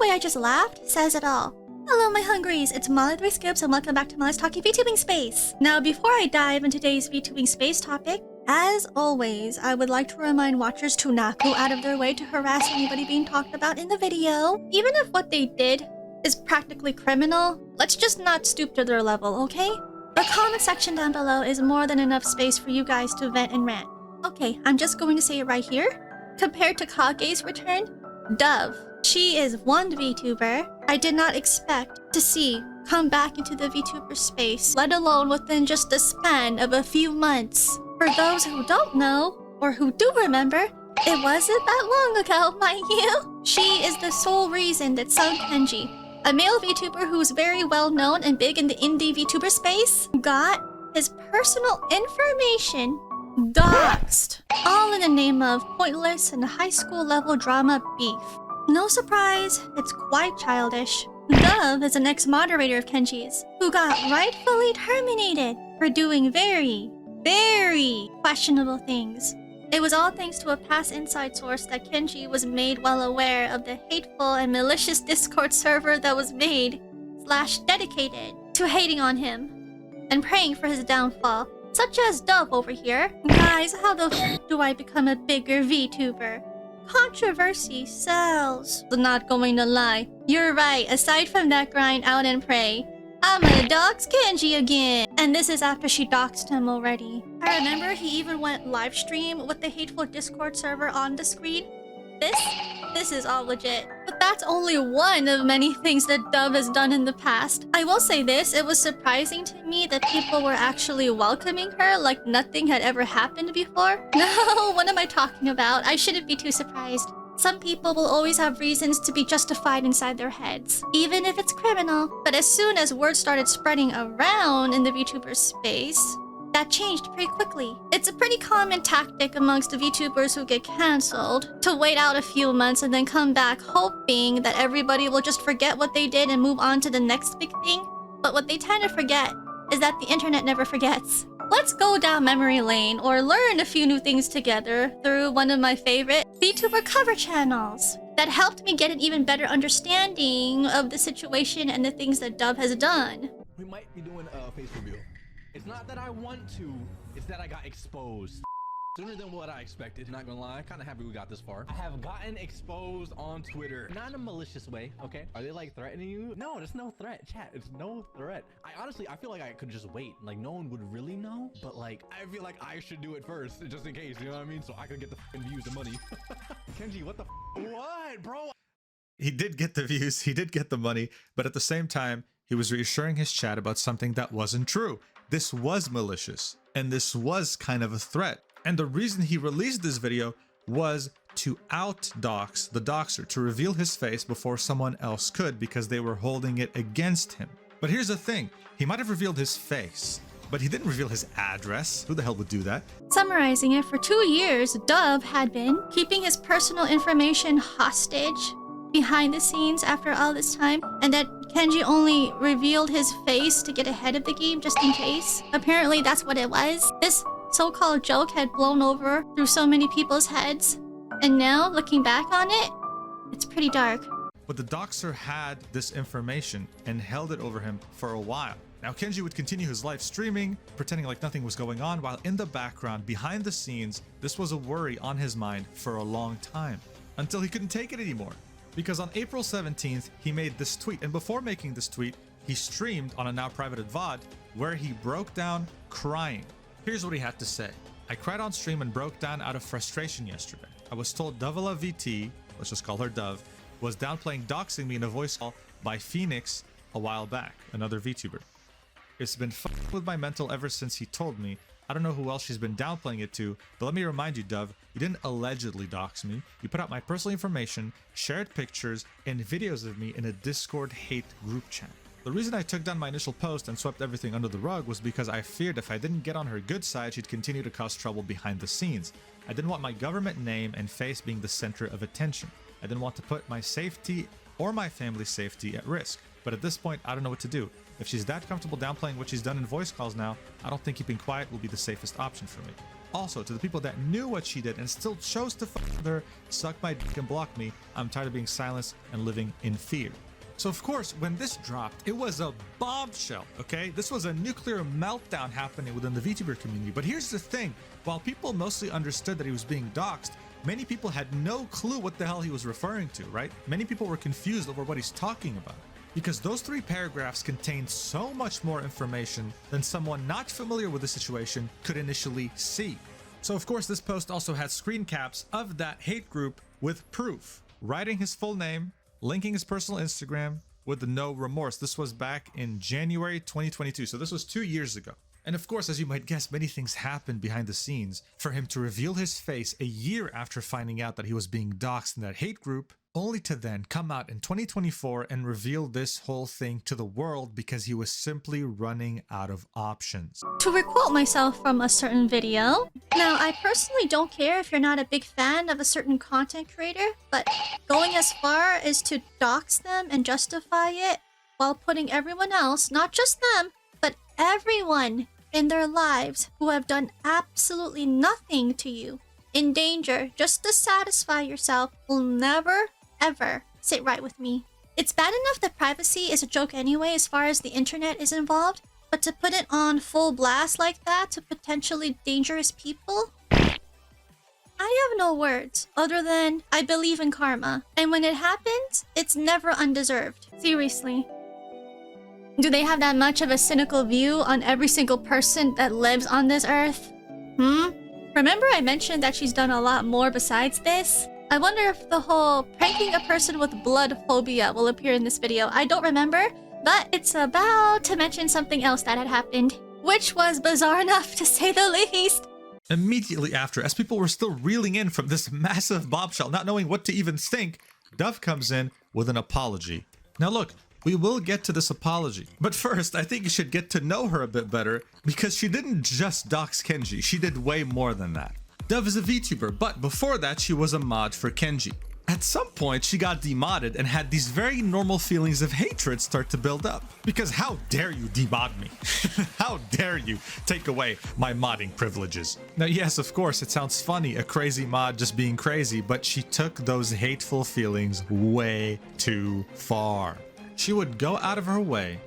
way I just laughed says it all. Hello my hungries, it's Miella Threescoopes and welcome back to Miella's Talking VTubing Space. Now before I dive into today's VTubing Space topic, as always, I would like to remind watchers to not go out of their way to harass anybody being talked about in the video. Even if what they did is practically criminal, let's just not stoop to their level, okay? The comment section down below is more than enough space for you guys to vent and rant. Okay, I'm just going to say it right here. Compared to Kage's return, Dove. She is one VTuber I did not expect to see come back into the VTuber space, let alone within just the span of a few months. For those who don't know, or who do remember, it wasn't that long ago, mind you. She is the sole reason that SunKenji, a male VTuber who's very well known and big in the indie VTuber space, got his personal information doxed. All in the name of pointless and high school level drama beef. No surprise, it's quite childish. Dove is an ex-moderator of Kenji's, who got rightfully terminated for doing very questionable things. It was all thanks to a past inside source that Kenji was made well aware of the hateful and malicious Discord server that was made / dedicated to hating on him and praying for his downfall, such as Dove over here. Guys, how the f do I become a bigger VTuber? Controversy sells. Not going to lie. You're right, aside from that grind out and pray, I'm gonna dox Kenji again. And this is after she doxed him already. I remember he even went live stream with the hateful Discord server on the screen. This is all legit. But that's only one of many things that Dove has done in the past. I will say this, it was surprising to me that people were actually welcoming her like nothing had ever happened before. No, what am I talking about? I shouldn't be too surprised. Some people will always have reasons to be justified inside their heads, even if it's criminal. But as soon as word started spreading around in the VTuber space, that changed pretty quickly. It's a pretty common tactic amongst the VTubers who get cancelled to wait out a few months and then come back hoping that everybody will just forget what they did and move on to the next big thing. But what they tend to forget is that the internet never forgets. Let's go down memory lane or learn a few new things together through one of my favorite VTuber cover channels that helped me get an even better understanding of the situation and the things that Dove has done. We might be doing a face reveal. It's not that I want to, it's that I got exposed. Sooner than what I expected, not gonna lie. Kinda happy we got this far. I have gotten exposed on Twitter. Not in a malicious way, okay? Are they like threatening you? No, there's no threat, chat. It's no threat. I feel like I could just wait. Like no one would really know, but like, I feel like I should do it first, just in case, you know what I mean? So I could get the f***ing views and money. Kenji, what the f***? What, bro? He did get the views, he did get the money, but at the same time, he was reassuring his chat about something that wasn't true. This was malicious, and this was kind of a threat. And the reason he released this video was to out-dox the Doxxer, to reveal his face before someone else could because they were holding it against him. But here's the thing, he might have revealed his face, but he didn't reveal his address. Who the hell would do that? Summarizing it, for 2 years, Dove had been keeping his personal information hostage behind the scenes after all this time, and that Kenji only revealed his face to get ahead of the game just in case. Apparently that's what it was. This so-called joke had blown over through so many people's heads, and now looking back on it, it's pretty dark. But the Doxxer had this information and held it over him for a while. Now Kenji would continue his live streaming, pretending like nothing was going on, while in the background, behind the scenes, this was a worry on his mind for a long time, until he couldn't take it anymore. Because on April 17th, he made this tweet, and before making this tweet, he streamed on a now privated VOD where he broke down crying. Here's what he had to say. I cried on stream and broke down out of frustration yesterday. I was told Dovela VT, let's just call her Dove, was downplaying doxing me in a voice call by Phoenix a while back, another VTuber. It's been fucking with my mental ever since he told me. I don't know who else she's been downplaying it to, but let me remind you, Dove, you didn't allegedly dox me. You put out my personal information, shared pictures, and videos of me in a Discord hate group chat. The reason I took down my initial post and swept everything under the rug was because I feared if I didn't get on her good side, she'd continue to cause trouble behind the scenes. I didn't want my government name and face being the center of attention. I didn't want to put my safety or my family's safety at risk. But at this point, I don't know what to do. If she's that comfortable downplaying what she's done in voice calls now, I don't think keeping quiet will be the safest option for me. also to the people that knew what she did and still chose to fuck with her, suck my dick and block me. I'm tired of being silenced and living in fear. So of course, when this dropped, it was a bombshell, okay? This was a nuclear meltdown happening within the VTuber community. But here's the thing, while people mostly understood that he was being doxxed, many people had no clue what the hell he was referring to, right? Many people were confused over what he's talking about, because those 3 paragraphs contained so much more information than someone not familiar with the situation could initially see. So of course, this post also had screen caps of that hate group with proof, writing his full name, linking his personal Instagram with the no remorse. This was back in January 2022, so this was 2 years ago. And of course, as you might guess, many things happened behind the scenes for him to reveal his face a year after finding out that he was being doxxed in that hate group, only to then come out in 2024 and reveal this whole thing to the world because he was simply running out of options. To requote myself from a certain video, now I personally don't care if you're not a big fan of a certain content creator, but going as far as to dox them and justify it while putting everyone else, not just them, but everyone in their lives who have done absolutely nothing to you, in danger just to satisfy yourself will never, ever sit right with me. It's bad enough that privacy is a joke anyway as far as the internet is involved, but to put it on full blast like that to potentially dangerous people? I have no words other than I believe in karma. And when it happens, it's never undeserved. Seriously. Do they have that much of a cynical view on every single person that lives on this earth? Remember I mentioned that she's done a lot more besides this? I wonder if the whole pranking a person with blood phobia will appear in this video. I don't remember, but it's about to mention something else that had happened, which was bizarre enough to say the least. Immediately after, as people were still reeling in from this massive bombshell, not knowing what to even think, Dove comes in with an apology. Now look, we will get to this apology, but first I think you should get to know her a bit better, because she didn't just dox Kenji, she did way more than that. Dove is a VTuber, but before that she was a mod for Kenji. At some point she got demodded and had these very normal feelings of hatred start to build up. Because how dare you demod me? How dare you take away my modding privileges? Now yes, of course it sounds funny, a crazy mod just being crazy, but she took those hateful feelings way too far. She would go out of her way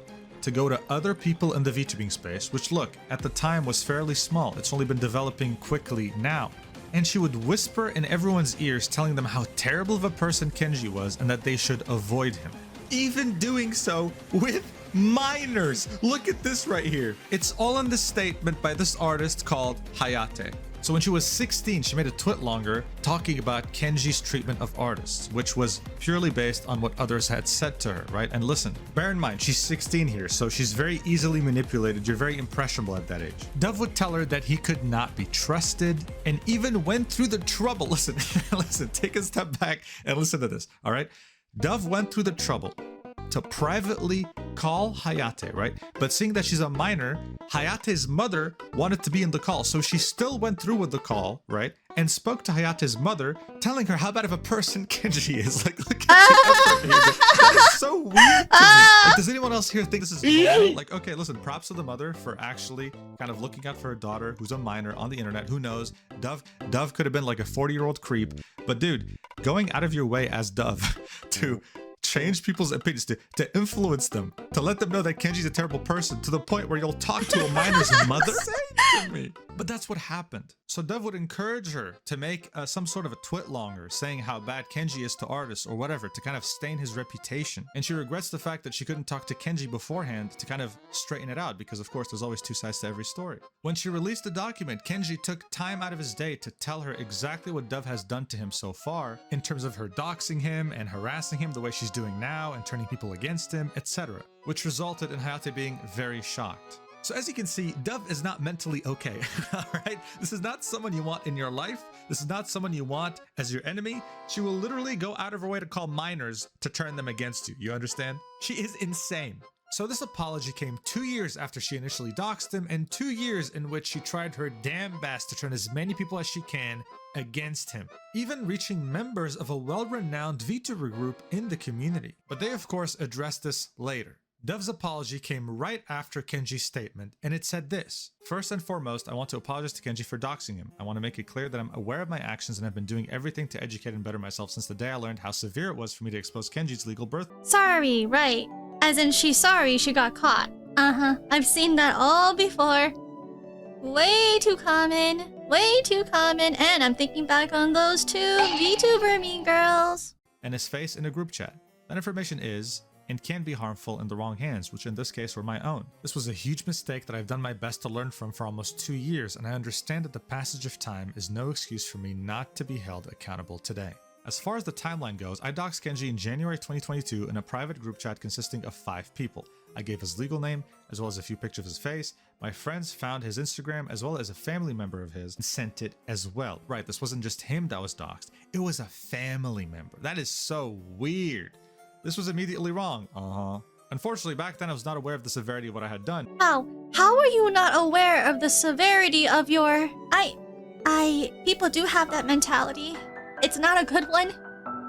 to go to other people in the VTubing space, which look, at the time was fairly small. It's only been developing quickly now. And she would whisper in everyone's ears telling them how terrible of a person Kenji was and that they should avoid him. Even doing so with minors. Look at this right here. It's all in this statement by this artist called Hayate. So when she was 16, she made a twit longer talking about Kenji's treatment of artists, which was purely based on what others had said to her, right? And listen, bear in mind, she's 16 here, so she's very easily manipulated. You're very impressionable at that age. Dove would tell her that he could not be trusted and even went through the trouble. Listen, listen, take a step back and listen to this, all right? Dove went through the trouble to privately call Hayate, right? But seeing that she's a minor, Hayate's mother wanted to be in the call, so she still went through with the call, right? And spoke to Hayate's mother, telling her how bad of a person Kenji is. Like, look at that is so weird to me. Like, does anyone else here think this is normal? Like, okay, listen, props to the mother for actually kind of looking out for her daughter who's a minor on the internet. Who knows? Dove could have been like a 40-year-old creep. But dude, going out of your way as Dove to change people's opinions, to influence them, to let them know that Kenji's a terrible person, to the point where you'll talk to a minor's mother? To me. But that's what happened. So Dove would encourage her to make some sort of a twit longer saying how bad Kenji is to artists or whatever to kind of stain his reputation. And she regrets the fact that she couldn't talk to Kenji beforehand to kind of straighten it out, because of course there's always two sides to every story. When she released the document, Kenji took time out of his day to tell her exactly what Dove has done to him so far in terms of her doxing him and harassing him the way she's doing now and turning people against him, etc., which resulted in Hayate being very shocked. So as you can see, Dove is not mentally okay, all right? This is not someone you want in your life. This is not someone you want as your enemy. She will literally go out of her way to call minors to turn them against you. You understand? She is insane. So this apology came 2 years after she initially doxed him, and 2 years in which she tried her damn best to turn as many people as she can against him, even reaching members of a well-renowned VTuber group in the community. But they of course addressed this later. Dove's apology came right after Kenji's statement, and it said this: "First and foremost, I want to apologize to Kenji for doxing him. I want to make it clear that I'm aware of my actions and have been doing everything to educate and better myself since the day I learned how severe it was for me to expose Kenji's legal birth." Sorry, right. As in she's sorry she got caught. I've seen that all before. Way too common. Way too common. And I'm thinking back on those two VTuber mean girls. And his face in a group chat. That information is and can be harmful in the wrong hands, which in this case were my own. This was a huge mistake that I've done my best to learn from for almost 2 years, and I understand that the passage of time is no excuse for me not to be held accountable today. As far as the timeline goes, I doxed Kenji in January 2022 in a private group chat consisting of 5 people. I gave his legal name, as well as a few pictures of his face. My friends found his Instagram, as well as a family member of his, and sent it as well. Right, this wasn't just him that was doxed, it was a family member. That is so weird. This was immediately wrong. Unfortunately, back then I was not aware of the severity of what I had done. How are you not aware of the severity of your... People do have that mentality. It's not a good one.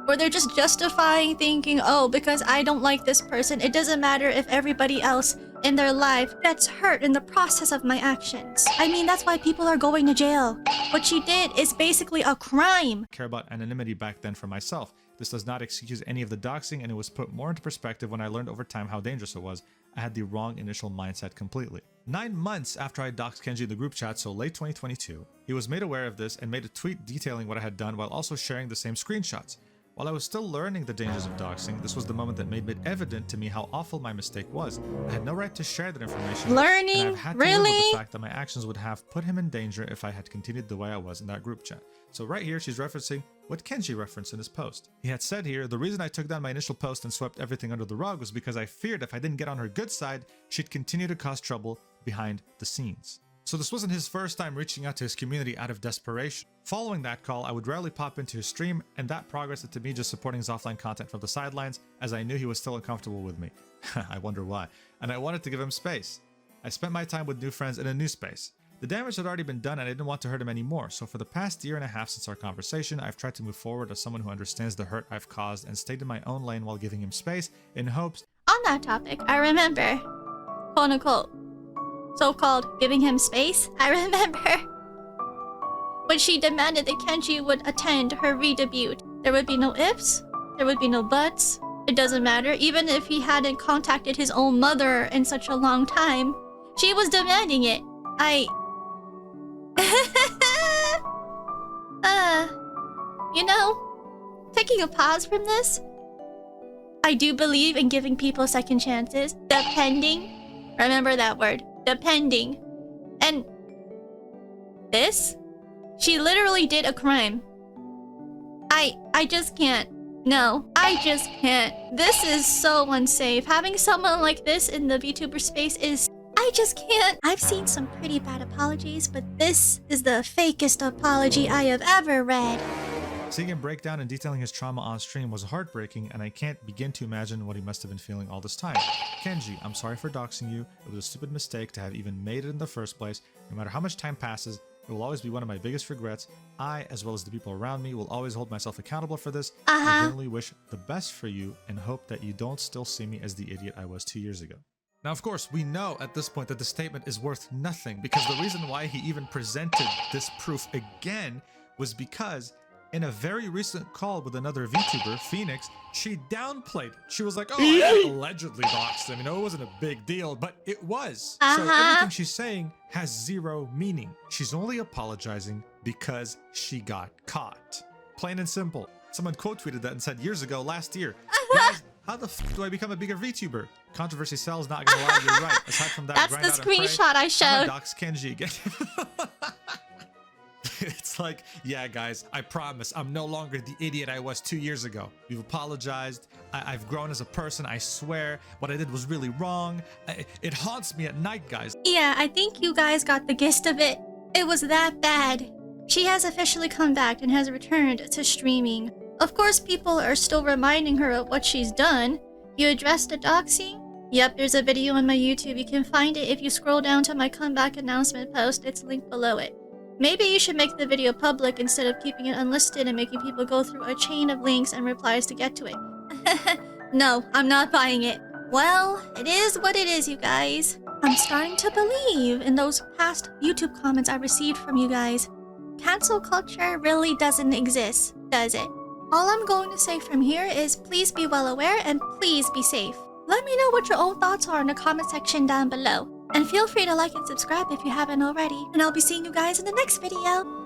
Where they're just justifying thinking, oh, because I don't like this person, it doesn't matter if everybody else in their life gets hurt in the process of my actions. I mean, that's why people are going to jail. What she did is basically a crime. I care about anonymity back then for myself. This does not excuse any of the doxing, and it was put more into perspective when I learned over time how dangerous it was. I had the wrong initial mindset completely. 9 months after I doxed Kenji in the group chat, so late 2022, he was made aware of this and made a tweet detailing what I had done while also sharing the same screenshots. While I was still learning the dangers of doxing, this was the moment that made it evident to me how awful my mistake was. I had no right to share that information. Learning? And I've had to Really? live with the fact that my actions would have put him in danger if I had continued the way I was in that group chat. So right here, she's referencing what Kenji referenced in his post. He had said here, the reason I took down my initial post and swept everything under the rug was because I feared if I didn't get on her good side, she'd continue to cause trouble behind the scenes. So this wasn't his first time reaching out to his community out of desperation. Following that call, I would rarely pop into his stream, and that progressed to me just supporting his offline content from the sidelines, as I knew he was still uncomfortable with me. I wonder why. And I wanted to give him space. I spent my time with new friends in a new space. The damage had already been done and I didn't want to hurt him anymore, so for the past 1.5 years since our conversation, I've tried to move forward as someone who understands the hurt I've caused and stayed in my own lane while giving him space in hopes... On that topic, I remember, quote unquote, so-called giving him space. I remember when she demanded that Kenji would attend her re-debut. There would be no ifs, there would be no buts. It doesn't matter, even if he hadn't contacted his own mother in such a long time. She was demanding it. You know, taking a pause from this, I do believe in giving people second chances, depending. Remember that word, depending. And this, she literally did a crime. I just can't. No, I just can't. This is so unsafe. Having someone like this in the VTuber space is... I just can't. I've seen some pretty bad apologies, but this is the fakest apology I have ever read. Seeing him break down and detailing his trauma on stream was heartbreaking, and I can't begin to imagine what he must have been feeling all this time. Kenji, I'm sorry for doxing you. It was a stupid mistake to have even made it in the first place. No matter how much time passes, it will always be one of my biggest regrets. I, as well as the people around me, will always hold myself accountable for this. I genuinely wish the best for you and hope that you don't still see me as the idiot I was 2 years ago. Now, of course, we know at this point that the statement is worth nothing, because the reason why he even presented this proof again was because in a very recent call with another VTuber, Phoenix, she downplayed it. She was like, oh, I allegedly doxed him. You know, it wasn't a big deal, but it was. So everything she's saying has zero meaning. She's only apologizing because she got caught. Plain and simple. Someone quote tweeted that and said years ago, last year, guys, how the f do I become a bigger VTuber? Controversy sells, not gonna lie, you're right. Aside from that, that's grind the out and pray, screenshot I showed. I'm gonna dox Kenji again. It's like, yeah, guys, I promise I'm no longer the idiot I was 2 years ago. We've apologized. I've grown as a person. I swear what I did was really wrong. It haunts me at night, guys. Yeah, I think you guys got the gist of it. It was that bad. She has officially come back and has returned to streaming. Of course, people are still reminding her of what she's done. You addressed the doxing? Yep, there's a video on my YouTube. You can find it if you scroll down to my comeback announcement post. It's linked below it. Maybe you should make the video public instead of keeping it unlisted and making people go through a chain of links and replies to get to it. No, I'm not buying it. Well, it is what it is, you guys. I'm starting to believe in those past YouTube comments I received from you guys. Cancel culture really doesn't exist, does it? All I'm going to say from here is please be well aware and please be safe. Let me know what your own thoughts are in the comment section down below. And feel free to like and subscribe if you haven't already. And I'll be seeing you guys in the next video.